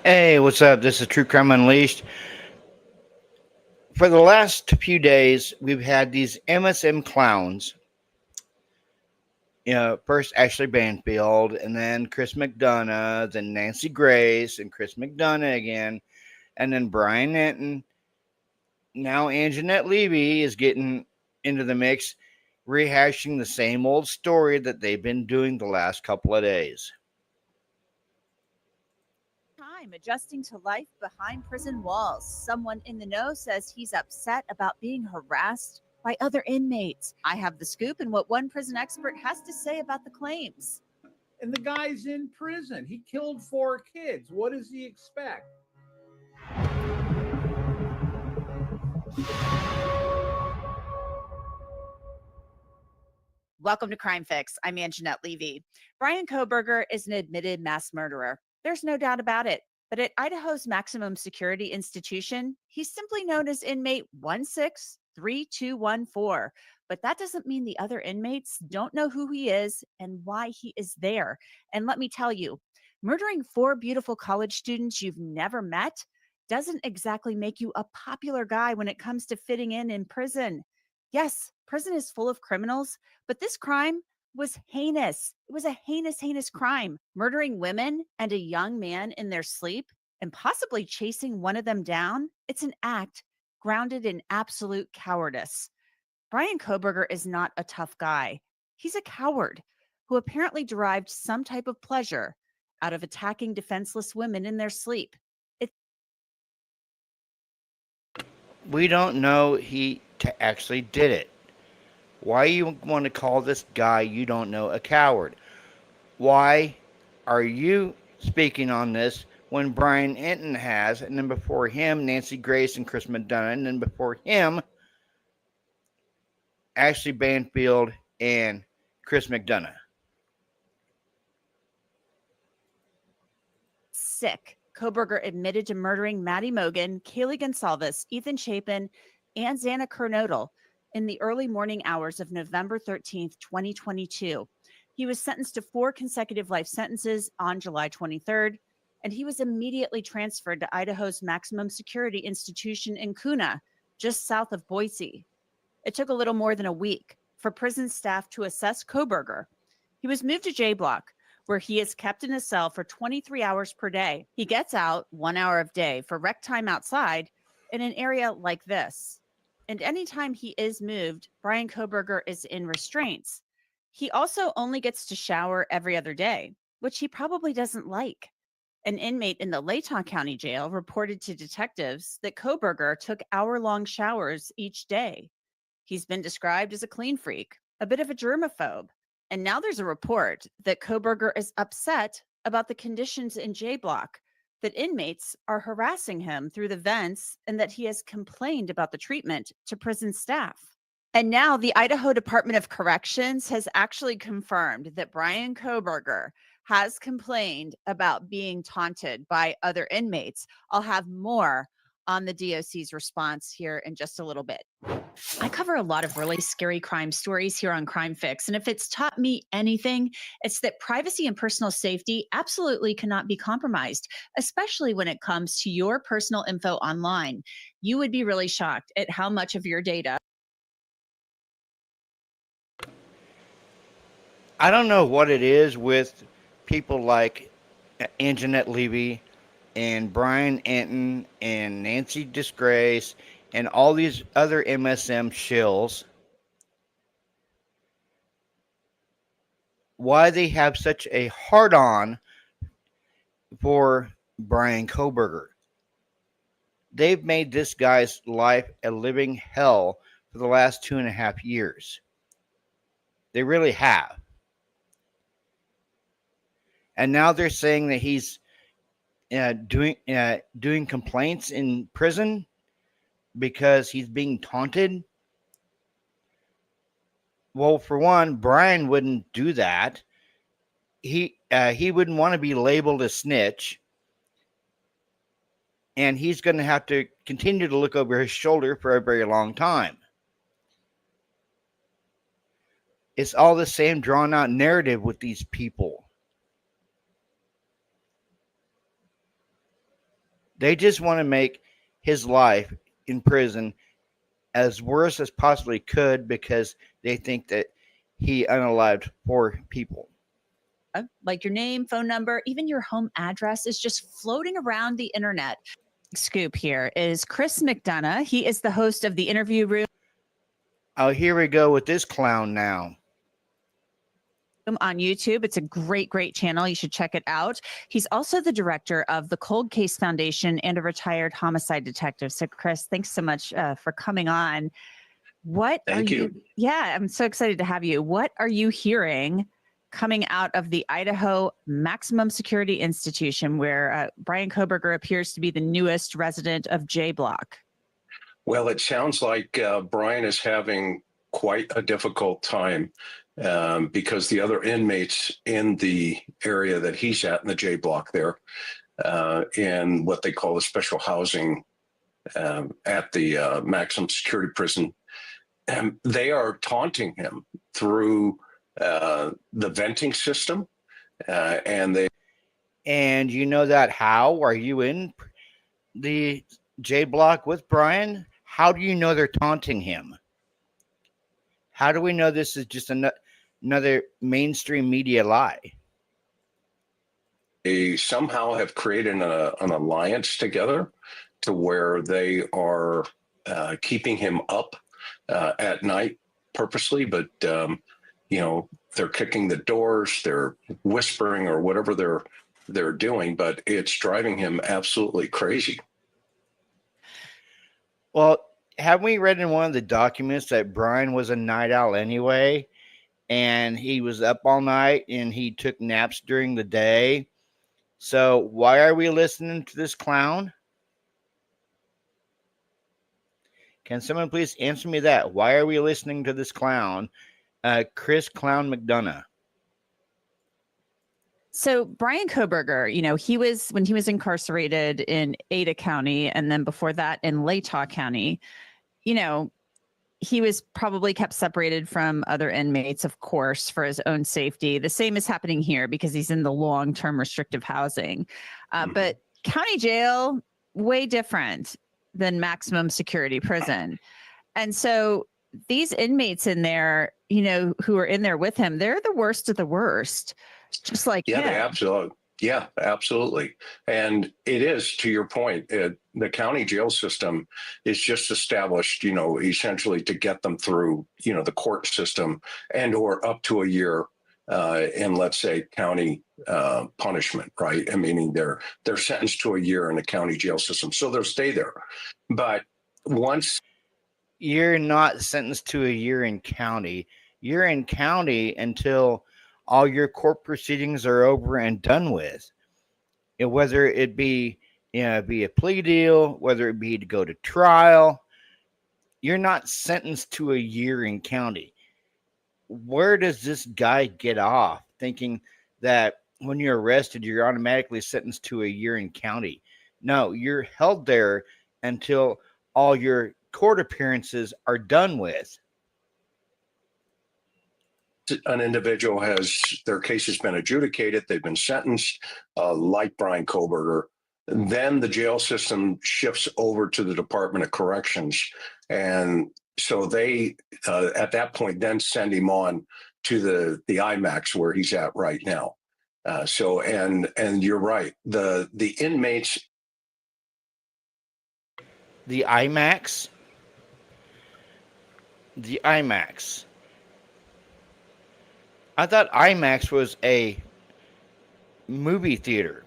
Hey, what's up? This is True Crime Unleashed. For the last few days, we've had these MSM clowns. First Ashley Banfield, and then Chris McDonough, then Nancy Grace, and Chris McDonough again, and then Brian Enton. Now Anjanette Levy is getting into the mix, rehashing the same old story that they've been doing the last couple of days. Time adjusting to life behind prison walls. Someone in the know says he's upset about being harassed by other inmates. I have the scoop and what one prison expert has to say about the claims. And the guy's in prison. He killed 4 kids. What does he expect? Welcome to Crime Fix. I'm Anjanette Levy. Brian Kohberger is an admitted mass murderer. There's no doubt about it. But at Idaho's maximum security institution, he's simply known as inmate 163214. But that doesn't mean the other inmates don't know who he is and why he is there. And let me tell you, murdering 4 beautiful college students you've never met doesn't exactly make you a popular guy when it comes to fitting in prison. Yes, prison is full of criminals, but this crime was heinous. It was a heinous, heinous crime. Murdering women and a young man in their sleep and possibly chasing one of them down. It's an act grounded in absolute cowardice. Brian Kohberger is not a tough guy. He's a coward who apparently derived some type of pleasure out of attacking defenseless women in their sleep. We don't know he actually did it. Why you want to call this guy you don't know a coward? Why are you speaking on this when Brian Enton has, and then before him, Nancy Grace and Chris McDonough, and then before him, Ashley Banfield and Chris McDonough? Sick. Kohberger admitted to murdering Maddie Mogen, Kaylee Gonsalves, Ethan Chapin, and Xana Kernodle in the early morning hours of November 13th, 2022. He was sentenced to 4 consecutive life sentences on July 23rd, and he was immediately transferred to Idaho's maximum security institution in Kuna, just south of Boise. It took a little more than a week for prison staff to assess Kohberger. He was moved to J Block, where he is kept in a cell for 23 hours per day. He gets out 1 hour of day for rec time outside in an area like this. And anytime he is moved, Brian Kohberger is in restraints. He also only gets to shower every other day, which he probably doesn't like. An inmate in the Layton County Jail reported to detectives that Kohberger took hour-long showers each day. He's been described as a clean freak, a bit of a germaphobe. And now there's a report that Kohberger is upset about the conditions in J Block, that inmates are harassing him through the vents, and that he has complained about the treatment to prison staff. And now the Idaho Department of Corrections has actually confirmed that Brian Kohberger has complained about being taunted by other inmates. I'll have more on the DOC's response here in just a little bit. I cover a lot of really scary crime stories here on Crime Fix, and if it's taught me anything, it's that privacy and personal safety absolutely cannot be compromised, especially when it comes to your personal info online. You would be really shocked at how much of your data. I don't know what it is with people like Anjanette Levy and Brian Enton and Nancy Disgrace and all these other MSM shills. Why they have such a hard on for Brian Kohberger. They've made this guy's life a living hell for the last 2.5 years. They really have. And now they're saying that he's doing complaints in prison because he's being taunted. Well, for one, Brian wouldn't do that. He wouldn't want to be labeled a snitch, and he's going to have to continue to look over his shoulder for a very long time. It's all the same drawn out narrative with these people. They just want to make his life in prison as worse as possibly could because they think that he unalived poor people. Like your name, phone number, even your home address is just floating around the internet. Scoop here is Chris McDonough. He is the host of the Interview Room Oh, here we go with this clown now. on YouTube. It's a great, great channel. You should check it out. He's also the director of the Cold Case Foundation and a retired homicide detective. So, Chris, thanks so much for coming on. Thank you. Yeah, I'm so excited to have you. What are you hearing coming out of the Idaho Maximum Security Institution, where Bryan Kohberger appears to be the newest resident of J Block? Well, it sounds like Bryan is having quite a difficult time because the other inmates in the area that he's at in the J Block there, in what they call the special housing at the maximum security prison, they are taunting him through the venting system, and they. And you know that how? Are you in the J Block with Bryan? How do you know they're taunting him? How do we know this is just another mainstream media lie? They somehow have created an alliance together to where they are keeping him up at night purposely, but they're kicking the doors, they're whispering or whatever they're doing, but it's driving him absolutely crazy. Well, have we read in one of the documents that Bryan was a night owl anyway, and he was up all night and he took naps during the day? So why are we listening to this clown? Can someone please answer me that? Why are we listening to this clown, Chris Clown McDonough? So Bryan Kohberger, when he was incarcerated in Ada County and then before that in Latah County, he was probably kept separated from other inmates, of course, for his own safety. The same is happening here because he's in the long-term restrictive housing. But county jail, way different than maximum security prison. And so these inmates in there, who are in there with him, they're the worst of the worst. Just like him. Absolutely. And it is, to your point, the county jail system is just established, essentially to get them through, the court system and or up to a year in, let's say, county punishment, right? I mean, they're sentenced to a year in the county jail system, so they'll stay there. But once you're not sentenced to a year in county, you're in county until all your court proceedings are over and done with. Whether it be, be a plea deal, whether it be to go to trial, you're not sentenced to a year in county. Where does this guy get off thinking that when you're arrested, you're automatically sentenced to a year in county? No, you're held there until all your court appearances are done with. An individual their case has been adjudicated, they've been sentenced, like Bryan Kohberger, then the jail system shifts over to the Department of Corrections. And so they, at that point, then send him on to the IMAX where he's at right now. And you're right, the inmates. The IMAX? The IMAX. I thought IMAX was a movie theater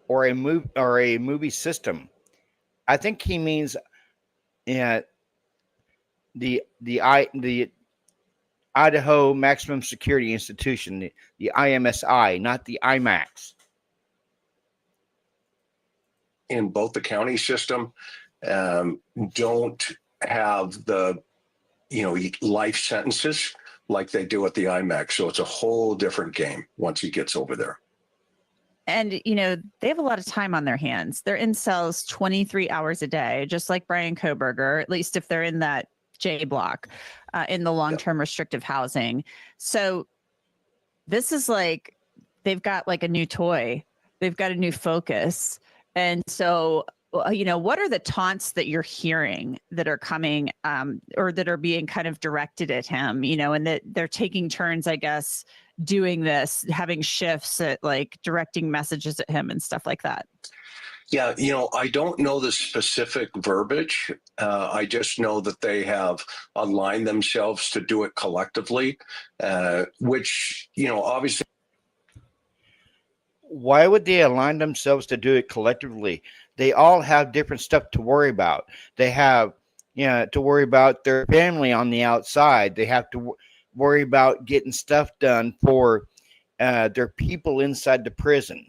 or a movie system. I think he means the Idaho Maximum Security Institution, the IMSI, not the IMAX. In both the county system, don't have the life sentences like they do at the IMAX. So it's a whole different game once he gets over there. And, they have a lot of time on their hands. They're in cells 23 hours a day, just like Bryan Kohberger, at least if they're in that J Block, in the long-term restrictive housing. So this is like, they've got like a new toy. They've got a new focus. And so, what are the taunts that you're hearing that are coming or that are being kind of directed at him, and that they're taking turns, I guess, doing this, having shifts at like directing messages at him and stuff like that? Yeah, I don't know the specific verbiage. I just know that they have aligned themselves to do it collectively, which, obviously. Why would they align themselves to do it collectively? They all have different stuff to worry about. They have, to worry about their family on the outside. They have to worry about getting stuff done for their people inside the prison.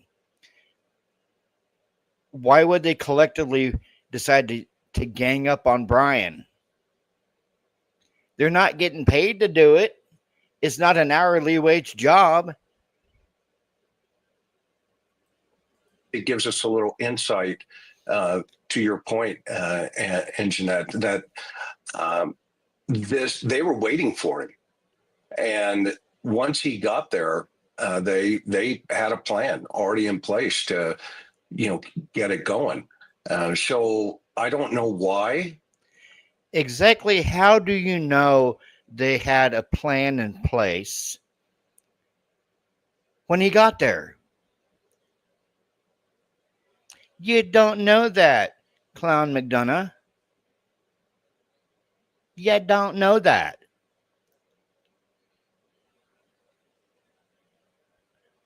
Why would they collectively decide to gang up on Brian? They're not getting paid to do it. It's not an hourly wage job. It gives us a little insight to your point, and Jeanette, that they were waiting for him, and once he got there, they had a plan already in place to get it going. So I don't know why. Exactly how do you know they had a plan in place when he got there? You don't know that, Clown McDonough. You don't know that.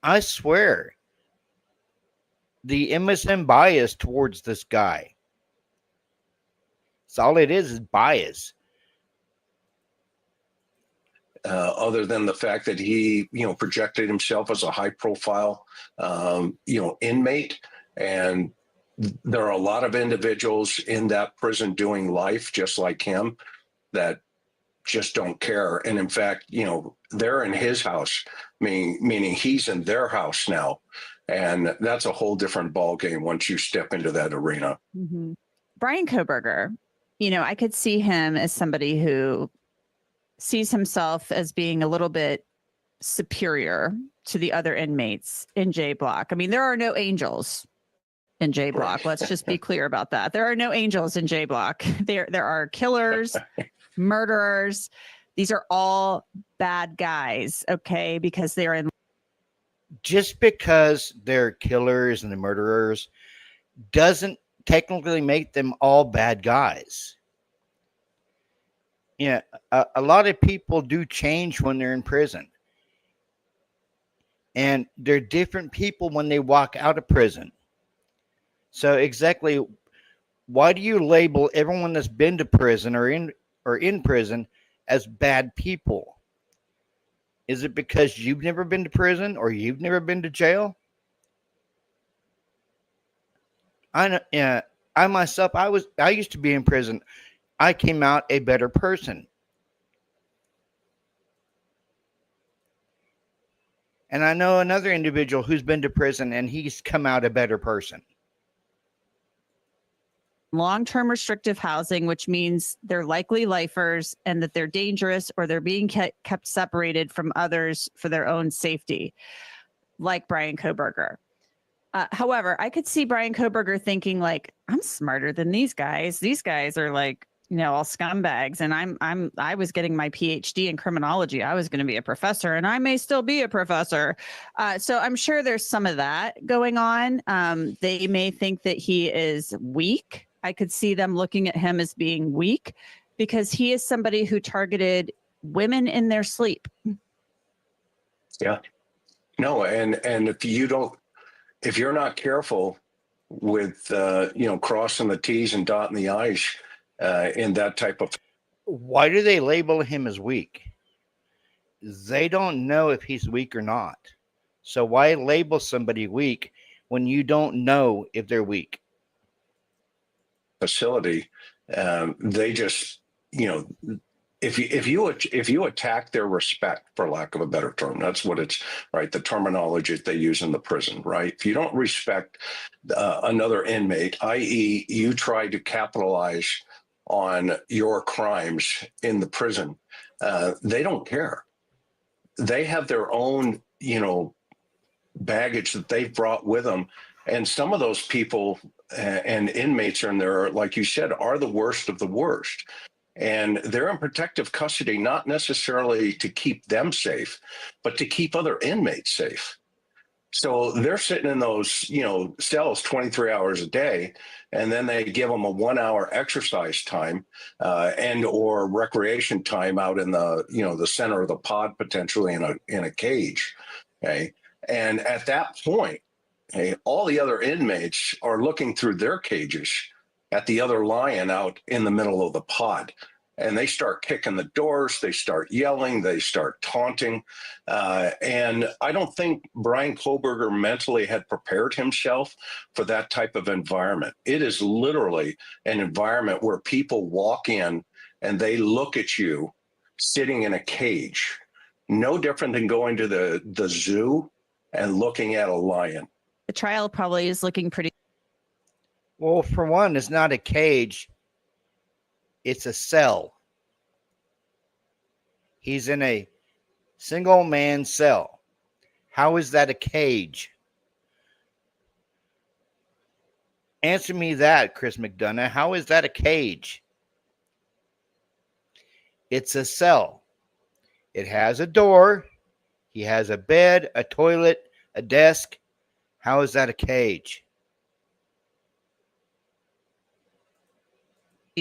I swear, the MSM bias towards this guy. It's all it is bias. Other than the fact that he, projected himself as a high-profile, inmate, and there are a lot of individuals in that prison doing life just like him that just don't care. And in fact, they're in his house, meaning he's in their house now. And that's a whole different ballgame once you step into that arena. Mm-hmm. Bryan Kohberger, I could see him as somebody who sees himself as being a little bit superior to the other inmates in J Block. I mean, there are no angels in J Block. Right. Let's just be clear about that. There are no angels in J Block. There are killers, murderers. These are all bad guys, okay? Because they're in. Just because they're killers and the murderers doesn't technically make them all bad guys. A lot of people do change when they're in prison. And they're different people when they walk out of prison. So exactly, why do you label everyone that's been to prison or in prison as bad people? Is it because you've never been to prison or you've never been to jail? I myself, I used to be in prison. I came out a better person. And I know another individual who's been to prison and he's come out a better person. Long-term restrictive housing, which means they're likely lifers and that they're dangerous or they're being kept separated from others for their own safety, like Bryan Kohberger. However, I could see Bryan Kohberger thinking like, I'm smarter than these guys. These guys are like, all scumbags. And I was getting my PhD in criminology. I was going to be a professor and I may still be a professor. So I'm sure there's some of that going on. They may think that he is weak. I could see them looking at him as being weak because he is somebody who targeted women in their sleep. Yeah. No, and if you're not careful with crossing the T's and dotting the I's in that type of. Why do they label him as weak? They don't know if he's weak or not. So why label somebody weak when you don't know if they're weak? Facility, they just, if you attack their respect, for lack of a better term, that's what it's, right, the terminology that they use in the prison, right? If you don't respect another inmate, i.e. you try to capitalize on your crimes in the prison, they don't care. They have their own, baggage that they've brought with them And some of those people and inmates are in there, like you said, are the worst of the worst. And they're in protective custody, not necessarily to keep them safe, but to keep other inmates safe. So they're sitting in those, cells 23 hours a day, and then they give them a 1 hour exercise time and or recreation time out in the center of the pod, potentially in a cage. Okay. And at that point, all the other inmates are looking through their cages at the other lion out in the middle of the pod. And they start kicking the doors, they start yelling, they start taunting. And I don't think Bryan Kohberger mentally had prepared himself for that type of environment. It is literally an environment where people walk in and they look at you sitting in a cage, no different than going to the zoo and looking at a lion. The trial probably is looking pretty. Well, for one, it's not a cage. It's a cell. He's in a single man cell. How is that a cage? Answer me that, Chris McDonough. How is that a cage? It's a cell. It has a door. He has a bed, a toilet, a desk. How is that a cage?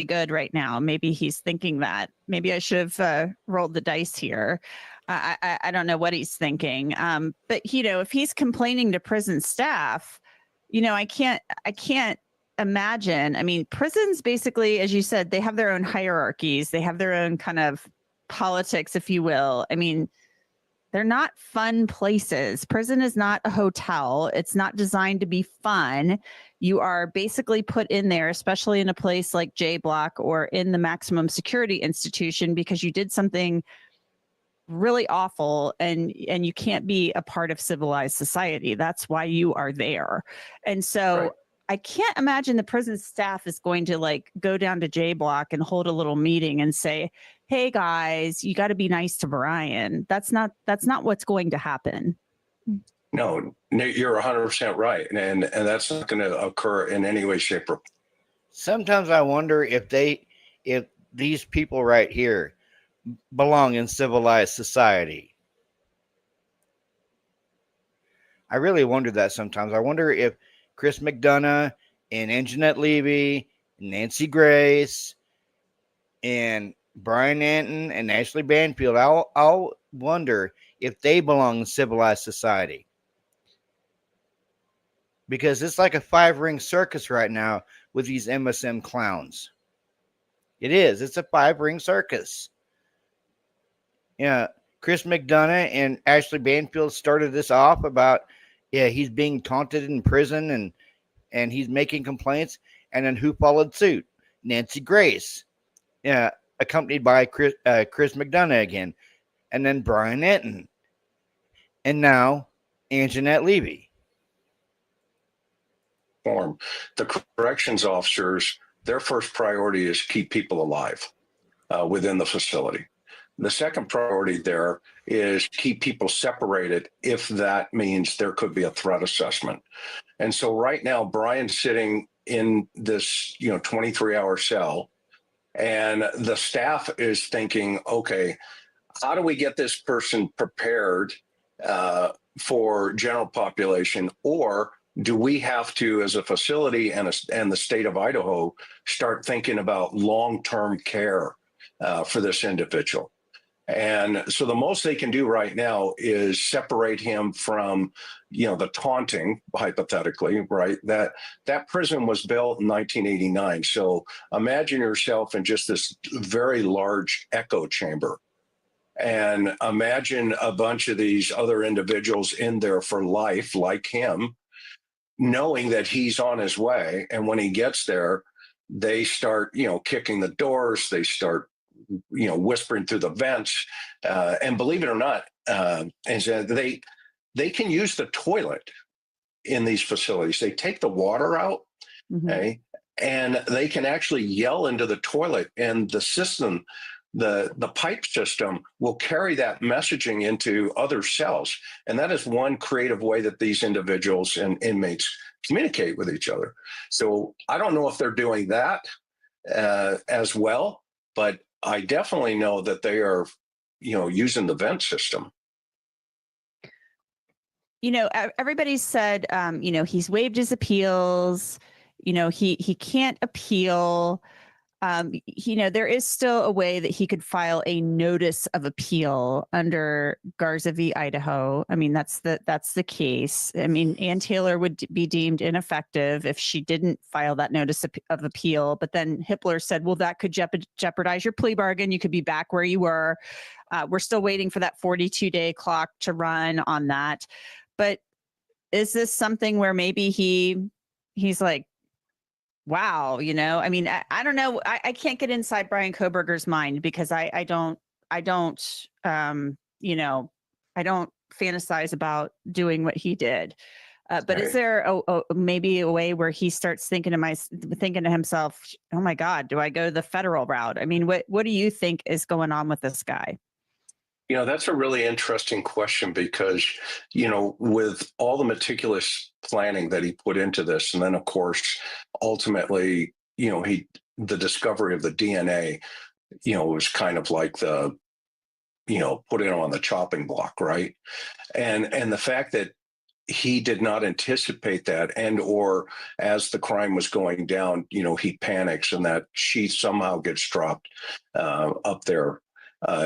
Good right now. Maybe he's thinking that. Maybe I should have rolled the dice here. I don't know what he's thinking. But if he's complaining to prison staff, I can't imagine. I mean, prisons basically, as you said, they have their own hierarchies. They have their own kind of politics, if you will. I mean, they're not fun places. Prison is not a hotel. It's not designed to be fun. You are basically put in there, especially in a place like J Block or in the maximum security institution, because you did something really awful and you can't be a part of civilized society. That's why you are there. And so right. I can't imagine the prison staff is going to go down to J Block and hold a little meeting and say, hey guys, you got to be nice to Bryan. That's not what's going to happen. No, you're 100% right. And that's not going to occur in any way, shape, or form. Sometimes I wonder if these people right here belong in civilized society. I really wonder that sometimes. I wonder if Chris McDonough and Anjanette Levy, Nancy Grace, and Brian Anton and Ashley Banfield, I'll wonder if they belong in civilized society. Because it's like a 5-ring circus right now with these MSM clowns. It is. It's a 5-ring circus. Yeah, Chris McDonough and Ashley Banfield started this off about, he's being taunted in prison and he's making complaints. And then who followed suit? Nancy Grace. Yeah, accompanied by Chris McDonough again. And then Brian Anton. And now Anjanette Levy. The corrections officers, their first priority is keep people alive within the facility. The second priority there is keep people separated if that means there could be a threat assessment. And so right now, Brian's sitting in this 23-hour cell, and the staff is thinking, okay, how do we get this person prepared for general population, or do we have to, as a facility and the state of Idaho, start thinking about long-term care for this individual? And so the most they can do right now is separate him from, the taunting, hypothetically, right? That prison was built in 1989. So imagine yourself in just this very large echo chamber. And imagine a bunch of these other individuals in there for life, like him, knowing that he's on his way. And when he gets there, they start, kicking the doors. They start, whispering through the vents. And believe it or not, they can use the toilet in these facilities. They take the water out, mm-hmm. Okay, and they can actually yell into the toilet, and the system the pipe system will carry that messaging into other cells. And that is one creative way that these individuals and inmates communicate with each other. So I don't know if they're doing that as well, but I definitely know that they are, using the vent system. Everybody said, he's waived his appeals. He can't appeal. There is still a way that he could file a notice of appeal under Garza v. Idaho. I mean, that's the case. I mean, Ann Taylor would be deemed ineffective if she didn't file that notice of appeal. But then Hippler said, well, that could jeopardize your plea bargain. You could be back where you were. We're still waiting for that 42-day clock to run on that. But is this something where maybe he's like, wow, I mean, I don't know. I can't get inside Bryan Kohberger's mind because I don't fantasize about doing what he did. But is there maybe a way where he starts thinking to himself, oh my God, do I go the federal route? I mean, what do you think is going on with this guy? That's a really interesting question because, with all the meticulous planning that he put into this, and then of course, ultimately, the discovery of the DNA, was kind of like the, put it on the chopping block, right? And the fact that he did not anticipate that, and or as the crime was going down, he panics and that she somehow gets dropped up there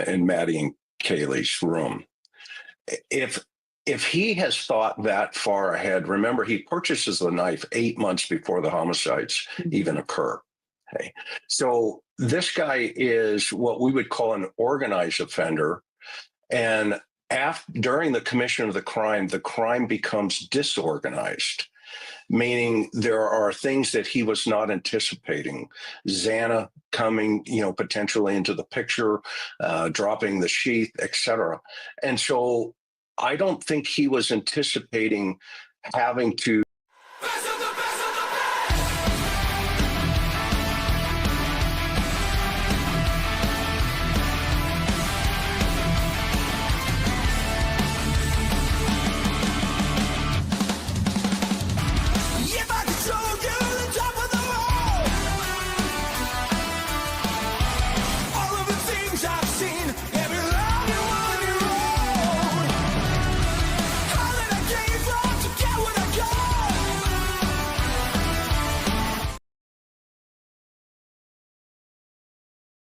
in Maddie and Kaylee's room. If he has thought that far ahead, remember he purchases the knife 8 months before the homicides even occur. Okay, so this guy is what we would call an organized offender, and during the commission of the crime becomes disorganized, meaning there are things that he was not anticipating. Xana coming, potentially into the picture, dropping the sheath, etc. And so I don't think he was anticipating having to